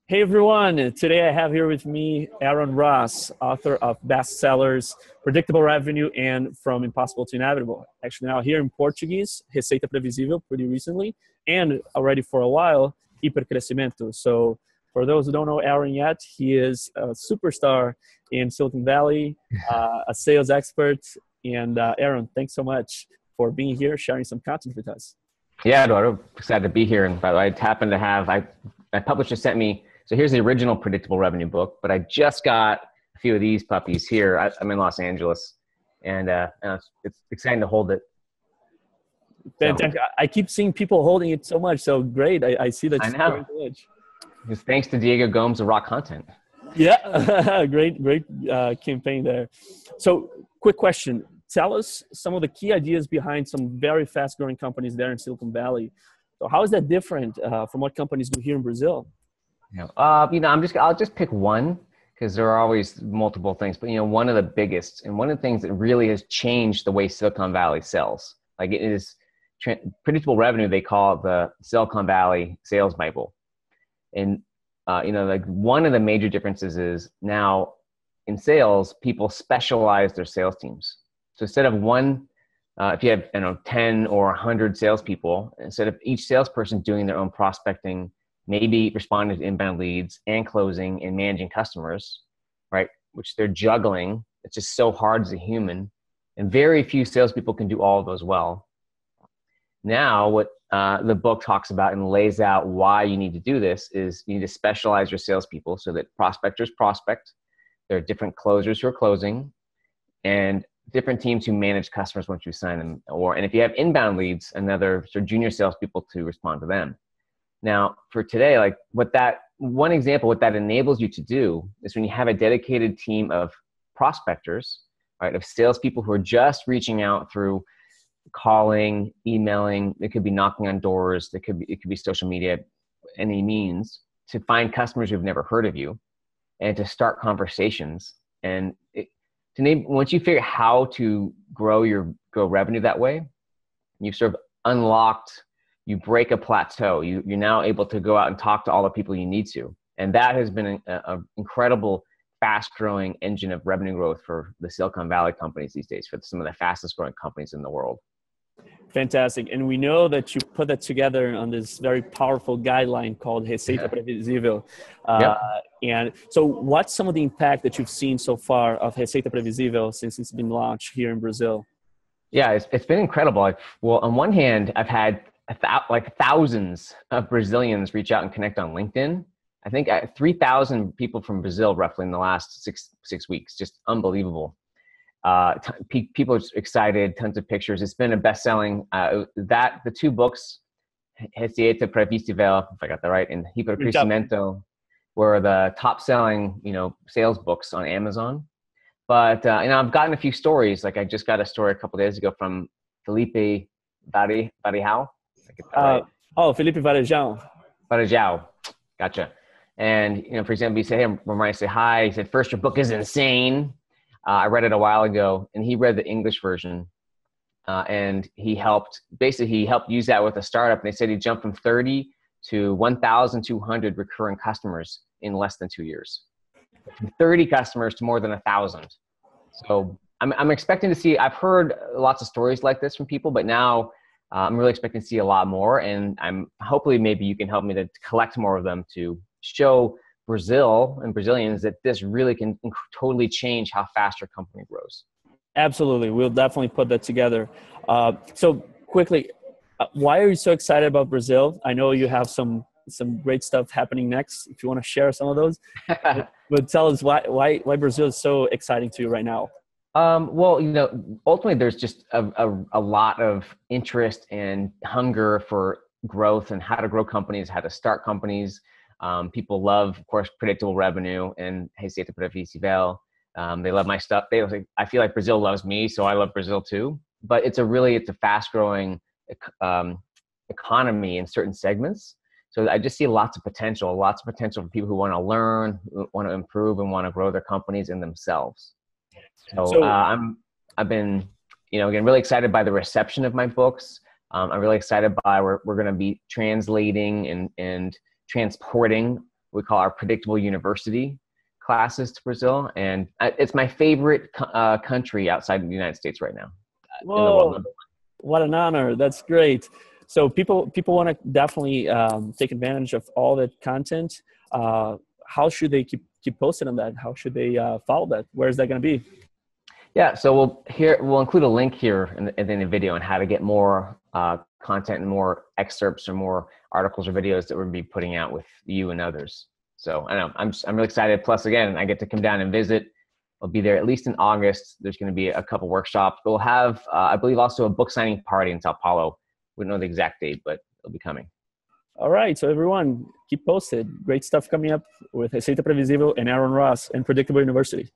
Hey everyone, today I have here with me Aaron Ross, author of bestsellers Predictable Revenue and From Impossible to Inevitable. Actually now here in Portuguese, Receita Previsível pretty recently, and already for a while, Hipercrescimento. So for those who don't know Aaron yet, he is a superstar in Silicon Valley, a sales expert. And Aaron, thanks so much for being here, sharing some content with us. Yeah, Eduardo, excited to be here. And by the way, I happen to have, my publisher sent me, so here's the original Predictable Revenue book, but I just got a few of these puppies here. I'm in Los Angeles, and it's exciting to hold it. So, Fantastic. I keep seeing people holding it so much. So great. I see that I you're know. sharing the edge. It's thanks to Diego Gomes of Rock Content. Yeah, great campaign there. So quick question. Tell us some of the key ideas behind some very fast growing companies there in Silicon Valley. So how is that different from what companies do here in Brazil? I'll just pick one because there are always multiple things, but one of the biggest and one of the things that really has changed the way Silicon Valley sells, like it is predictable revenue. They call it the Silicon Valley sales Bible. And, like one of the major differences is now in sales, people specialize their sales teams. So instead of one, if you have 10 or 100 salespeople, instead of each salesperson doing their own prospecting, maybe responding to inbound leads and closing and managing customers, right? Which they're juggling. It's just so hard as a human. And very few salespeople can do all of those well. Now, what the book talks about and lays out why you need to do this is you need to specialize your salespeople so that prospectors prospect. There are different closers who are closing and different teams who manage customers once you sign them. And if you have inbound leads, another sort of junior salespeople to respond to them. Now, for today, like what that enables you to do is when you have a dedicated team of prospectors, right, of salespeople who are just reaching out through calling, emailing, it could be knocking on doors, it could be social media, any means to find customers who've never heard of you and to start conversations. And once you figure out how to grow revenue that way, you've sort of unlocked. You break a plateau. You're now able to go out and talk to all the people you need to. And that has been an incredible, fast-growing engine of revenue growth for the Silicon Valley companies these days, for some of the fastest-growing companies in the world. Fantastic. And we know that you put that together on this very powerful guideline called Receita Previsível. Yep. And so what's some of the impact that you've seen so far of Receita Previsível since it's been launched here in Brazil? Yeah, it's been incredible. Well, on one hand, I've had thousands of Brazilians reach out and connect on LinkedIn. I think 3,000 people from Brazil roughly in the last six weeks. Just unbelievable. People are excited, tons of pictures. It's been a best-selling, the two books, Receita Previsível, if I got that right, and Hipercrescimento were the top-selling, sales books on Amazon. But, I've gotten a few stories. Like I just got a story a couple of days ago from Felipe Varejão. Felipe Varejão. Varejão, gotcha. And, for example, he said, hey, when I say hi, he said, first, your book is insane. I read it a while ago, and he read the English version. And he helped use that with a startup. And they said he jumped from 30 to 1,200 recurring customers in less than 2 years. From 30 customers to more than 1,000. So I'm expecting to see, I've heard lots of stories like this from people, but now I'm really expecting to see a lot more. And hopefully maybe you can help me to collect more of them to show Brazil and Brazilians that this really can totally change how fast your company grows. Absolutely. We'll definitely put that together. So quickly, why are you so excited about Brazil? I know you have some great stuff happening next, if you want to share some of those. but tell us why Brazil is so exciting to you right now. Ultimately there's just a lot of interest and hunger for growth and how to grow companies, how to start companies. People love, of course, predictable revenue and Receita Previsível. They love my stuff. I feel like Brazil loves me, so I love Brazil too. But it's a fast-growing economy in certain segments. So I just see lots of potential for people who want to learn, who want to improve, and want to grow their companies and themselves. So I've been, again, really excited by the reception of my books. I'm really excited by we're going to be translating and transporting we call our Predictable University classes to Brazil. And it's my favorite country outside of the United States right now in the world. Whoa, what an honor. That's great. So people want to definitely take advantage of all that content. How should they keep posting on that? How should they follow that? Where is that going to be? Yeah, so we'll include a link here in the video on how to get more content and more excerpts or more articles or videos that we'll be putting out with you and others. So I know I'm really excited. Plus, again, I get to come down and visit. I'll be there at least in August. There's going to be a couple workshops. We'll have, I believe, also a book signing party in Sao Paulo. We don't know the exact date, but it'll be coming. All right, so everyone, keep posted. Great stuff coming up with Receita Previsível and Aaron Ross and Predictable University.